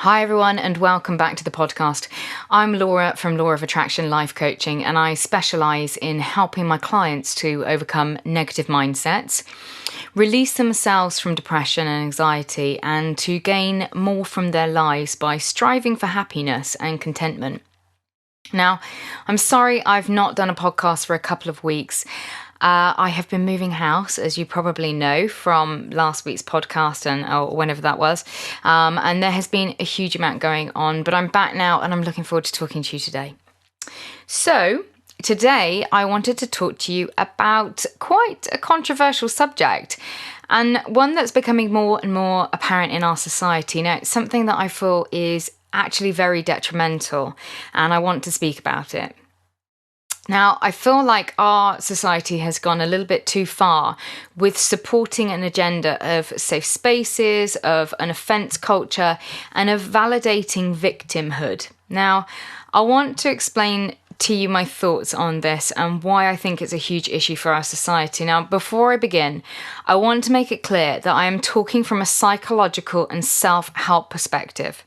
Hi everyone and welcome back to the podcast. I'm Laura from Lauofattraction Life Coaching and I specialise in helping my clients to overcome negative mindsets, release themselves from depression and anxiety and to gain more from their lives by striving for happiness and contentment. Now, I'm sorry I've not done a podcast for a couple of weeks. I have been moving house, as you probably know from last week's podcast or whenever that was. And there has been a huge amount going on, but I'm back now and I'm looking forward to talking to you today. So today I wanted to talk to you about quite a controversial subject and one that's becoming more and more apparent in our society. Now, it's something that I feel is actually very detrimental and I want to speak about it. Now, I feel like our society has gone a little bit too far with supporting an agenda of safe spaces, of an offence culture, and of validating victimhood. Now, I want to explain to you my thoughts on this and why I think it's a huge issue for our society. Now, before I begin, I want to make it clear that I am talking from a psychological and self-help perspective.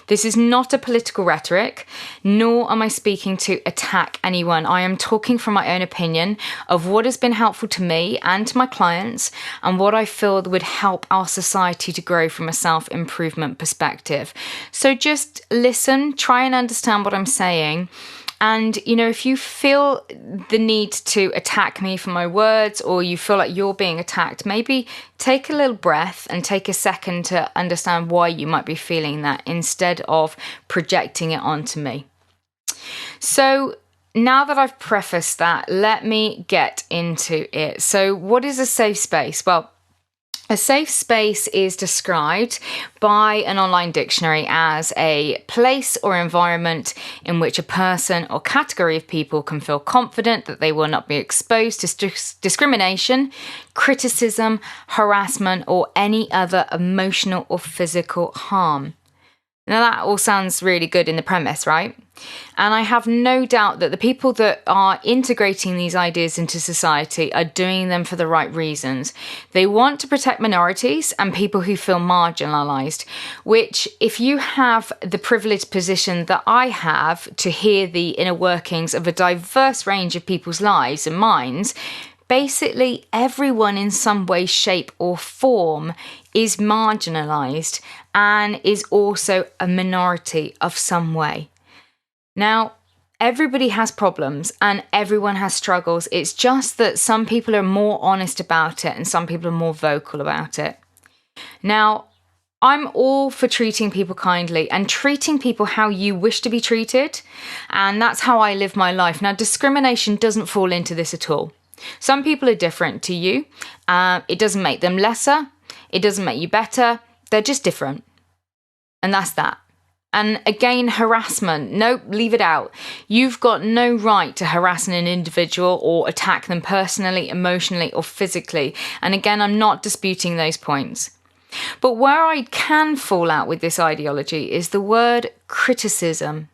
This is not a political rhetoric, nor am I speaking to attack anyone. I am talking from my own opinion of what has been helpful to me and to my clients and what I feel would help our society to grow from a self-improvement perspective. So just listen, try and understand what I'm saying. And, if you feel the need to attack me for my words or you feel like you're being attacked, maybe take a little breath and take a second to understand why you might be feeling that instead of projecting it onto me. So now that I've prefaced that, let me get into it. So what is a safe space? Well, a safe space is described by an online dictionary as a place or environment in which a person or category of people can feel confident that they will not be exposed to discrimination, criticism, harassment, or any other emotional or physical harm. Now that all sounds really good in the premise, right? And I have no doubt that the people that are integrating these ideas into society are doing them for the right reasons. They want to protect minorities and people who feel marginalised, which if you have the privileged position that I have to hear the inner workings of a diverse range of people's lives and minds, basically everyone in some way, shape or form is marginalised and is also a minority of some way. Now, everybody has problems and everyone has struggles. It's just that some people are more honest about it and some people are more vocal about it. Now, I'm all for treating people kindly and treating people how you wish to be treated. And that's how I live my life. Now, discrimination doesn't fall into this at all. Some people are different to you. It doesn't make them lesser. It doesn't make you better. They're just different. And that's that. And again, harassment. No, leave it out. You've got no right to harass an individual or attack them personally, emotionally, or physically. And again, I'm not disputing those points. But where I can fall out with this ideology is the word criticism.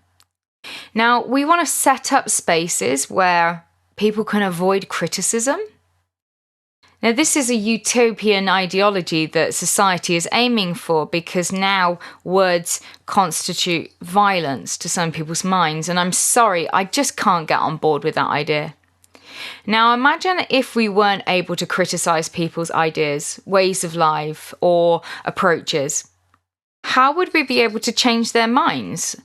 Now, we want to set up spaces where people can avoid criticism. Now, this is a utopian ideology that society is aiming for because now words constitute violence to some people's minds. And I'm sorry, I just can't get on board with that idea. Now, imagine if we weren't able to criticize people's ideas, ways of life, or approaches. How would we be able to change their minds?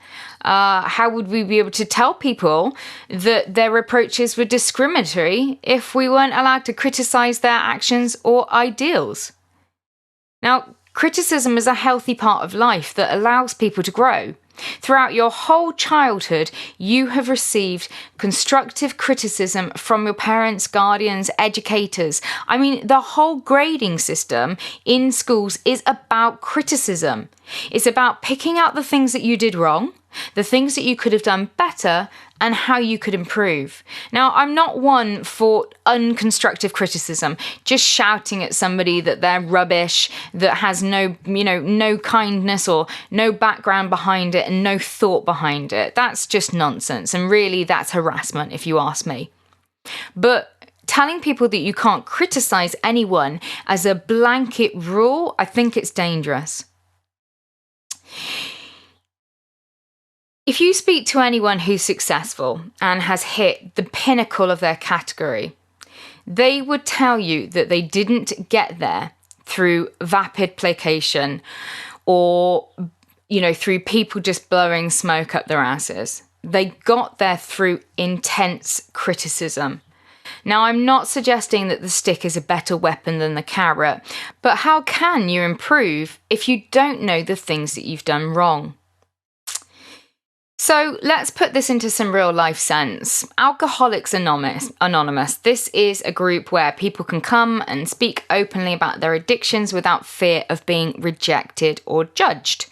How would we be able to tell people that their approaches were discriminatory if we weren't allowed to criticize their actions or ideals? Now, criticism is a healthy part of life that allows people to grow. Throughout your whole childhood, you have received constructive criticism from your parents, guardians, educators. I mean, the whole grading system in schools is about criticism. It's about picking out the things that you did wrong, the things that you could have done better, and how you could improve. Now, I'm not one for unconstructive criticism, just shouting at somebody that they're rubbish, that has no kindness or no background behind it and no thought behind it. That's just nonsense. And really, that's harassment, if you ask me. But telling people that you can't criticize anyone as a blanket rule, I think it's dangerous. If you speak to anyone who's successful and has hit the pinnacle of their category, they would tell you that they didn't get there through vapid placation or, through people just blowing smoke up their asses. They got there through intense criticism. Now, I'm not suggesting that the stick is a better weapon than the carrot, but how can you improve if you don't know the things that you've done wrong? So let's put this into some real life sense. Alcoholics Anonymous. This is a group where people can come and speak openly about their addictions without fear of being rejected or judged.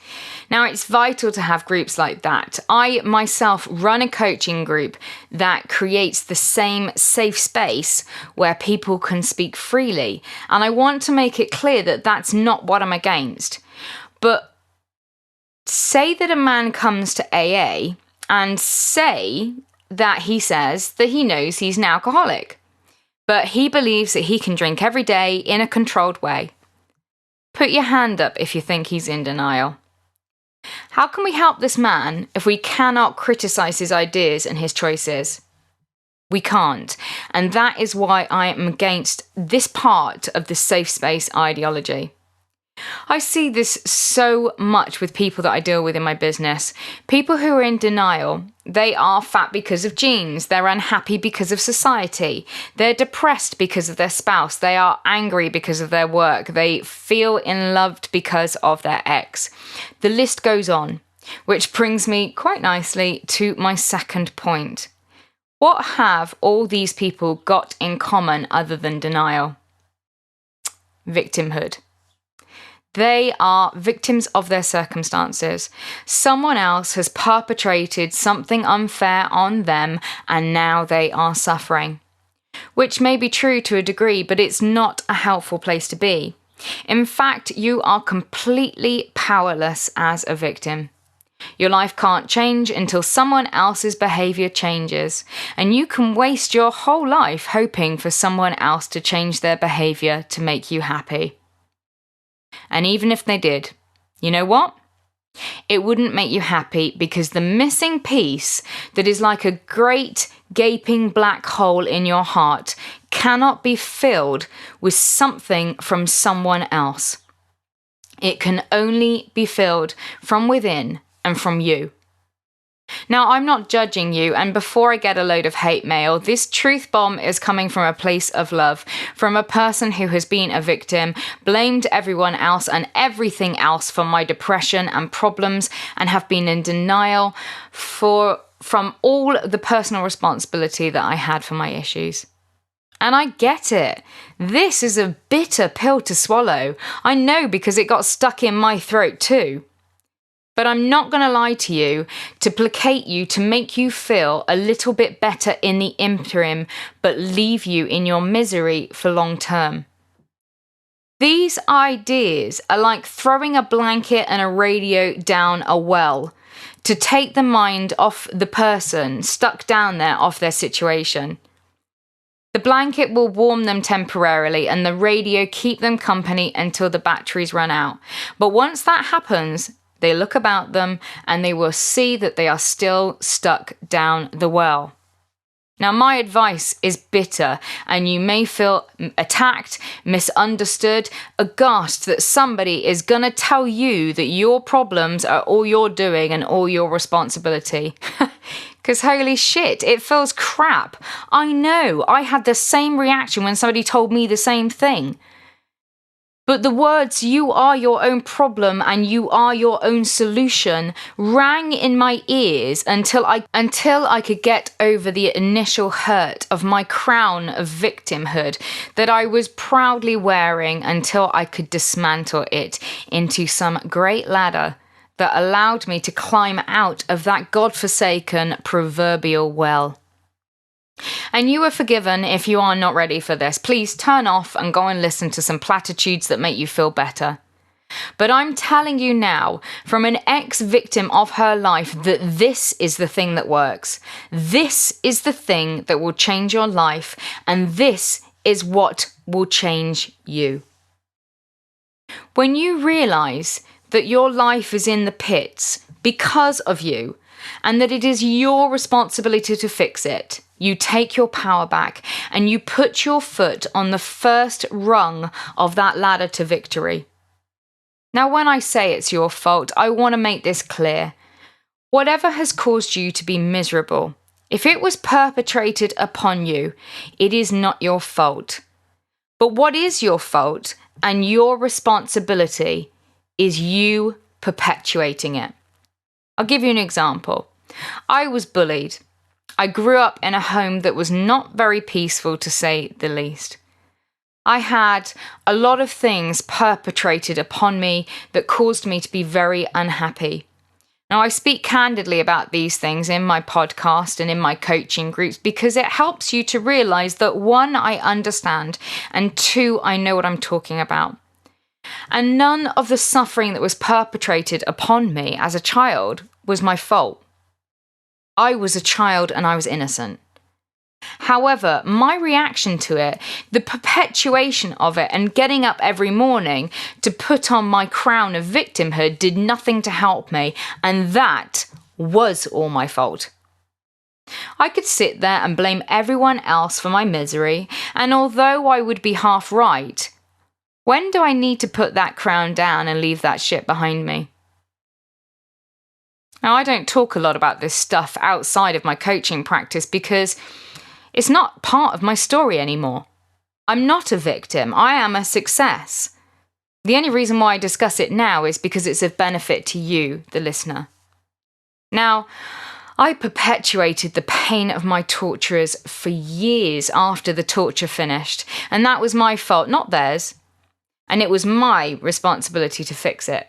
Now, it's vital to have groups like that. I myself run a coaching group that creates the same safe space where people can speak freely. And I want to make it clear that that's not what I'm against. But say that a man comes to AA and say that he says that he knows he's an alcoholic, but he believes that he can drink every day in a controlled way. Put your hand up if you think he's in denial. How can we help this man if we cannot criticize his ideas and his choices? We can't. And that is why I am against this part of the safe space ideology. I see this so much with people that I deal with in my business. People who are in denial. They are fat because of genes. They're unhappy because of society. They're depressed because of their spouse. They are angry because of their work. They feel unloved because of their ex. The list goes on, which brings me quite nicely to my second point. What have all these people got in common other than denial? Victimhood. They are victims of their circumstances. Someone else has perpetrated something unfair on them, and now they are suffering. Which may be true to a degree, but it's not a helpful place to be. In fact, you are completely powerless as a victim. Your life can't change until someone else's behavior changes, and you can waste your whole life hoping for someone else to change their behavior to make you happy. And even if they did, you know what? It wouldn't make you happy because the missing piece that is like a great gaping black hole in your heart cannot be filled with something from someone else. It can only be filled from within and from you. Now, I'm not judging you, and before I get a load of hate mail, this truth bomb is coming from a place of love, from a person who has been a victim, blamed everyone else and everything else for my depression and problems, and have been in denial from all the personal responsibility that I had for my issues. And I get it. This is a bitter pill to swallow. I know because it got stuck in my throat too. But I'm not going to lie to you, to placate you, to make you feel a little bit better in the interim, but leave you in your misery for long term. These ideas are like throwing a blanket and a radio down a well to take the mind off the person stuck down there, off their situation. The blanket will warm them temporarily and the radio keep them company until the batteries run out. But once that happens, they look about them and they will see that they are still stuck down the well. Now, my advice is bitter, and you may feel attacked, misunderstood, aghast that somebody is going to tell you that your problems are all you're doing and all your responsibility. Because holy shit, it feels crap. I know, I had the same reaction when somebody told me the same thing. But the words, "you are your own problem and you are your own solution," rang in my ears until I could get over the initial hurt of my crown of victimhood that I was proudly wearing until I could dismantle it into some great ladder that allowed me to climb out of that godforsaken proverbial well. And you are forgiven if you are not ready for this. Please turn off and go and listen to some platitudes that make you feel better. But I'm telling you now, from an ex-victim of her life, that this is the thing that works. This is the thing that will change your life, and this is what will change you. When you realize that your life is in the pits because of you, and that it is your responsibility to fix it. You take your power back and you put your foot on the first rung of that ladder to victory. Now, when I say it's your fault, I want to make this clear. Whatever has caused you to be miserable, if it was perpetrated upon you, it is not your fault. But what is your fault and your responsibility is you perpetuating it. I'll give you an example. I was bullied. I grew up in a home that was not very peaceful, to say the least. I had a lot of things perpetrated upon me that caused me to be very unhappy. Now, I speak candidly about these things in my podcast and in my coaching groups because it helps you to realize that, one, I understand, and two, I know what I'm talking about. And none of the suffering that was perpetrated upon me as a child was my fault. I was a child and I was innocent. However, my reaction to it, the perpetuation of it and getting up every morning to put on my crown of victimhood did nothing to help me, and that was all my fault. I could sit there and blame everyone else for my misery, and although I would be half right, when do I need to put that crown down and leave that shit behind me? Now, I don't talk a lot about this stuff outside of my coaching practice because it's not part of my story anymore. I'm not a victim. I am a success. The only reason why I discuss it now is because it's of benefit to you, the listener. Now, I perpetuated the pain of my torturers for years after the torture finished, and that was my fault, not theirs. And it was my responsibility to fix it.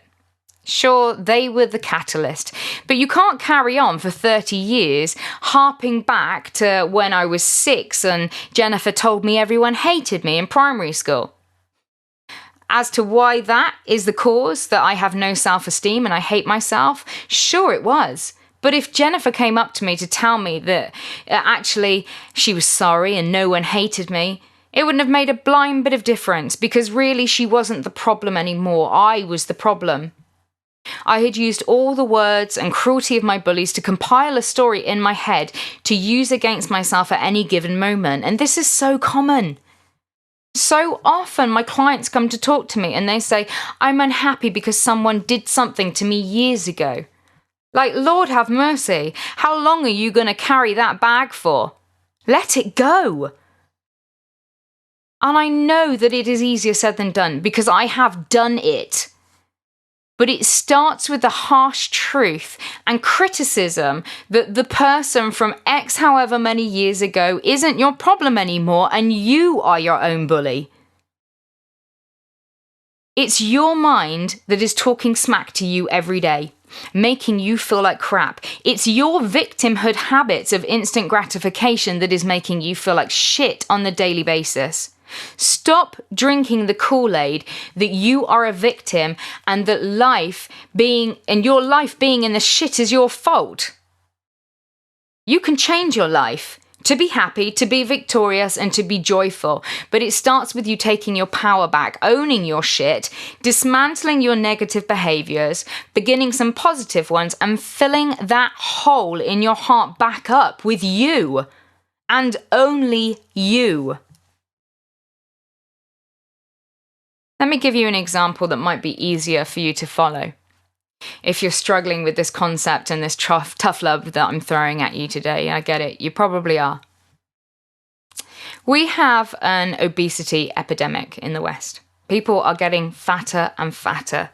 Sure, they were the catalyst, but you can't carry on for 30 years harping back to when I was 6 and Jennifer told me everyone hated me in primary school. As to why that is the cause that I have no self-esteem and I hate myself, sure it was. But if Jennifer came up to me to tell me that actually she was sorry and no one hated me, it wouldn't have made a blind bit of difference because really she wasn't the problem anymore. I was the problem. I had used all the words and cruelty of my bullies to compile a story in my head to use against myself at any given moment. And this is so common. So often my clients come to talk to me and they say, I'm unhappy because someone did something to me years ago. Like, Lord have mercy. How long are you going to carry that bag for? Let it go. And I know that it is easier said than done because I have done it. But it starts with the harsh truth and criticism that the person from X however many years ago isn't your problem anymore and you are your own bully. It's your mind that is talking smack to you every day, making you feel like crap. It's your victimhood habits of instant gratification that is making you feel like shit on the daily basis. Stop drinking the Kool-Aid that you are a victim and that your life being in the shit is your fault. You can change your life to be happy, to be victorious, and to be joyful. But it starts with you taking your power back, owning your shit, dismantling your negative behaviors, beginning some positive ones, and filling that hole in your heart back up with you and only you. Let me give you an example that might be easier for you to follow. If you're struggling with this concept and this tough love that I'm throwing at you today, I get it, you probably are. We have an obesity epidemic in the West. People are getting fatter and fatter.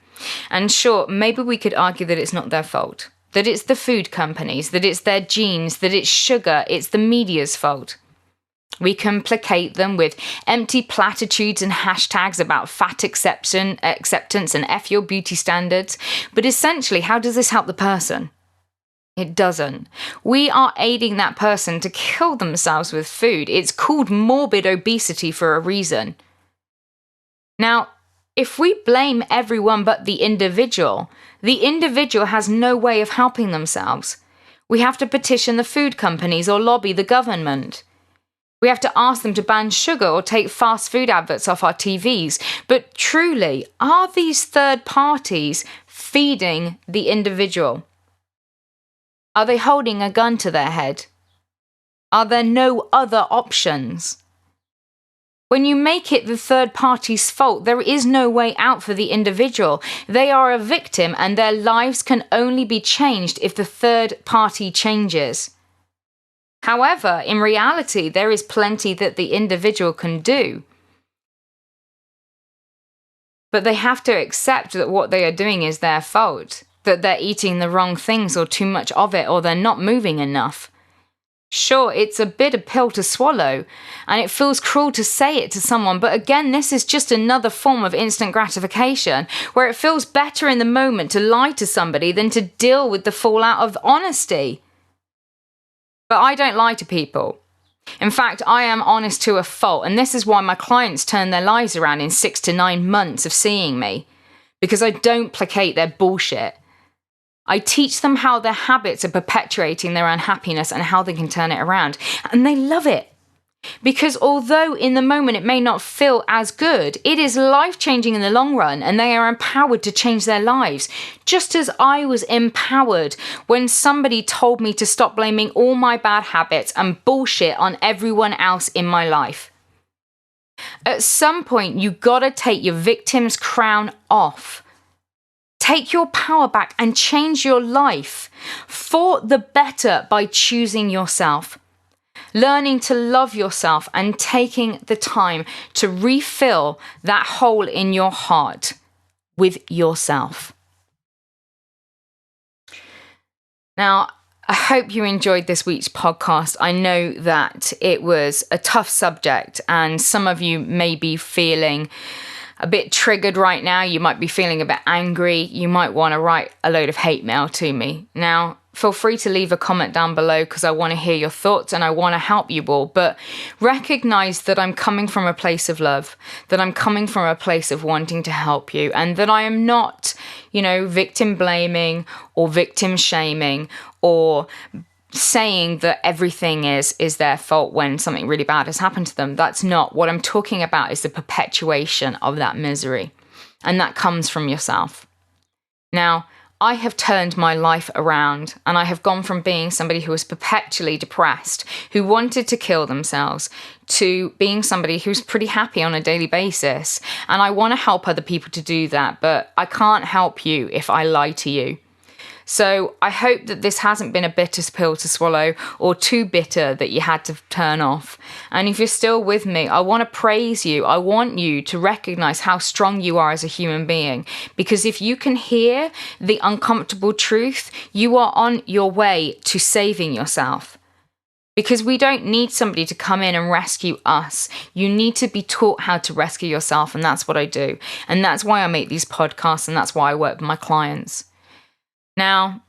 And sure, maybe we could argue that it's not their fault, that it's the food companies, that it's their genes, that it's sugar, it's the media's fault. We can placate them with empty platitudes and hashtags about fat acceptance and F your beauty standards. But essentially, how does this help the person? It doesn't. We are aiding that person to kill themselves with food. It's called morbid obesity for a reason. Now, if we blame everyone but the individual has no way of helping themselves. We have to petition the food companies or lobby the government. We have to ask them to ban sugar or take fast food adverts off our TVs. But truly, are these third parties feeding the individual? Are they holding a gun to their head? Are there no other options? When you make it the third party's fault, there is no way out for the individual. They are a victim and their lives can only be changed if the third party changes. However, in reality, there is plenty that the individual can do. But they have to accept that what they are doing is their fault, that they're eating the wrong things or too much of it, or they're not moving enough. Sure, it's a bitter pill to swallow, and it feels cruel to say it to someone, but again, this is just another form of instant gratification, where it feels better in the moment to lie to somebody than to deal with the fallout of honesty. But I don't lie to people. In fact, I am honest to a fault, and this is why my clients turn their lives around in 6 to 9 months of seeing me, because I don't placate their bullshit. I teach them how their habits are perpetuating their unhappiness and how they can turn it around. And they love it. Because although in the moment it may not feel as good, it is life-changing in the long run and they are empowered to change their lives. Just as I was empowered when somebody told me to stop blaming all my bad habits and bullshit on everyone else in my life. At some point, you gotta take your victim's crown off. Take your power back and change your life for the better by choosing yourself, learning to love yourself and taking the time to refill that hole in your heart with yourself. Now, I hope you enjoyed this week's podcast. I know that it was a tough subject and some of you may be feeling a bit triggered right now. You might be feeling a bit angry. You might want to write a load of hate mail to me. Now, feel free to leave a comment down below because I want to hear your thoughts and I want to help you all. But recognize that I'm coming from a place of love, that I'm coming from a place of wanting to help you, and that I am not, victim blaming or victim shaming or saying that everything is their fault when something really bad has happened to them. That's not what I'm talking about. Is the perpetuation of that misery, and that comes from yourself. Now, I have turned my life around and I have gone from being somebody who was perpetually depressed, who wanted to kill themselves, to being somebody who's pretty happy on a daily basis. And I want to help other people to do that, but I can't help you if I lie to you. So I hope that this hasn't been a bitter pill to swallow or too bitter that you had to turn off. And if you're still with me, I want to praise you. I want you to recognize how strong you are as a human being. Because if you can hear the uncomfortable truth, you are on your way to saving yourself. Because we don't need somebody to come in and rescue us. You need to be taught how to rescue yourself, and that's what I do. And that's why I make these podcasts, and that's why I work with my clients. Now,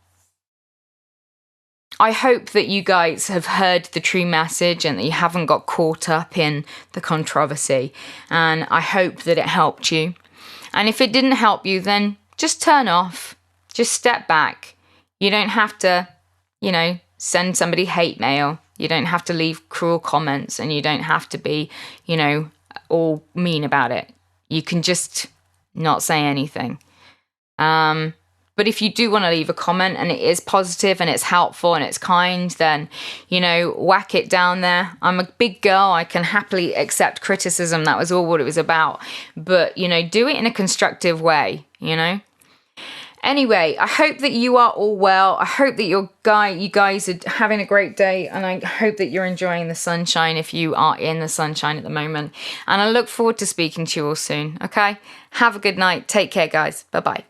I hope that you guys have heard the true message and that you haven't got caught up in the controversy. And I hope that it helped you. And if it didn't help you, then just turn off. Just step back. You don't have to, send somebody hate mail. You don't have to leave cruel comments and you don't have to be, all mean about it. You can just not say anything. But if you do want to leave a comment and it is positive and it's helpful and it's kind, then, whack it down there. I'm a big girl. I can happily accept criticism. That was all what it was about. But, do it in a constructive way, Anyway, I hope that you are all well. I hope that you guys are having a great day. And I hope that you're enjoying the sunshine if you are in the sunshine at the moment. And I look forward to speaking to you all soon. Okay? Have a good night. Take care, guys. Bye-bye.